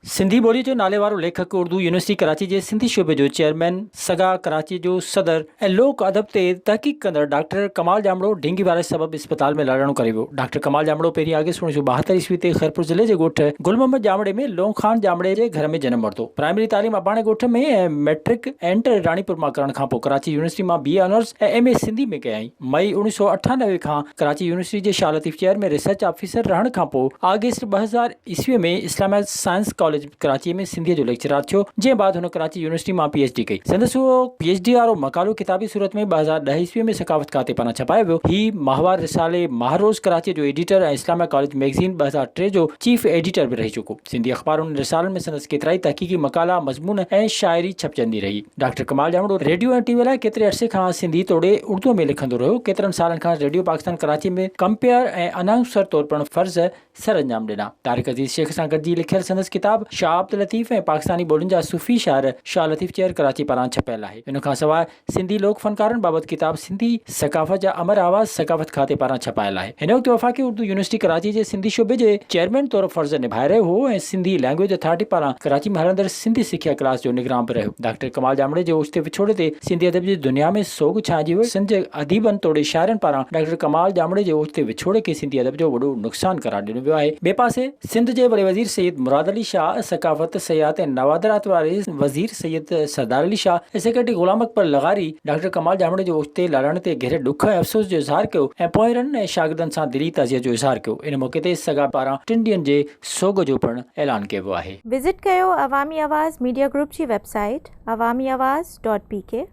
सिंधी ॿोली जो नाले वारो लेखक उर्दू यूनिवर्सिटी कराची जे सिंधी शोबे जो चेयरमैन सगा कराची जो सदर ऐं लोक अदब ते तहक़ीक़ कंदड़ डॉक्टर कमाल जामड़ो ढींगी वारे सबब इस्पताल में लाड़ाणो करे वियो। डॉक्टर कमाल जामड़ो पहिरीं अगस्त 1972 ईस्वी ते खैरपुर ज़िले जे ॻोठ गुल मोहम्मद जामड़े में लोंग खान जामड़े जे घर में जनम वरितो। प्राइमरी तालीम अबाणे ॻोठ में ऐं मैट्रिक ऐं इंटर राणीपुर मां करण खां पोइ कराची यूनिवर्सिटी मां BA ऑनर्स ऐं MA सिंधी में कयई। मई 1998 खां कराची यूनिवर्सिटी जे शाह लतीफ़ चेयर में रिसर्च ऑफिसर रहण खां पोइ अगस्त 2000 ईस्वी में इस्लामिया साइंस कॉलेज कराची में सिंधी जो लेक्चरार थियो, जंहिं बाद हुन कराची यूनिवर्सिटी मां PhD कई। संदसि उहो PhD वारो मक़ालो किताबी सूरत में 2010 ईस्वी में सकाफ़त खाते पारां छपायो वियो। ही माहवार रिसाले महारोज़ कराची जो एडिटर ऐं इस्लामिया कॉलेज मैगज़ीन 2003 जो चीफ एडिटर बि रही चुको। सिंधी अख़बारुनि रिसालनि में संदसि केतिराई तहक़ीक़ी मक़ाला, मज़मून ऐं शाइरी छपजंदी रही। डॉक्टर कमाल जामड़ो रेडियो ऐं TV लाइ केतिरे अरसे खां सिंधी तोड़े उर्दू में लिखंदो रहियो। केतिरनि सालनि खां रेडियो पाकिस्तान कराची में कंपेयर ऐं अनाउंसर तौर पिणु फर्ज़ सर अंजाम ॾिना। तारिक अज़ीज़ शेख सां गॾिजी लिखियल संदसि किताब शाह अब्दुल लतीफ़ ऐं पाकिस्तानी ॿोलियुनि जा सूफ़ी शाइर शाह लतीफ़ चेयर कराची पारां छपियल आहे। इन खां सवाइ सिंधी लोक फनकारनि बाबति किताब सिंधी सकाफ़त जा अमर आवाज़ सकाफ़त खाते पारां छपायल आहे। हिन वक़्तु वफ़ाक़ी उर्दू यूनिवर्सिटी कराची जे सिंधी शोबे जे चेयरमैन तौर फ़र्ज़ निभाए रहियो हो ऐं सिंधी लैंग्वेज अथॉरिटी पारां कराची में हलंदड़ सिंधी सिखिया क्लास जो निगरान बि रहियो। डॉक्टर कमाल जामड़े जे ओचिते विछोड़े ते सिंधी अदब जी दुनिया में सोग छाइजी वियो। सिंध जे अदीबनि तोड़े शाइरनि पारां डॉक्टर कमाल जामड़े जे ओचिते विछोड़े खे सिंधी अदब जो वॾो नुक़सान करार ॾिनो वियो आहे। ॿिए पासे सिंध जे वॾे वज़ीर सैयद मुराद अली शाह, सकाफ़त सियाहत ऐं नवादरात वारे वज़ीर सैयद सरदार अली शाह ऐं सेक्रेटरी गुलाम अकबर लगारी डॉक्टर कमाल जामड़े जो ओचिते लाड़ण ते गहरे ॾुख ऐं अफ़सोस जो इज़हार कयो ऐं पोइरनि ऐं शागिर्दनि सां दिली ताज़ियत जो इज़हार कयो। इन मौक़े ते सगा पारां 3 ॾींहंनि जे सोग जो पिणु ऐलान कयो वियो आहे। विज़िट कयो अवामी आवाज़ मीडिया ग्रुप जी वेबसाइट awamiawaz.pk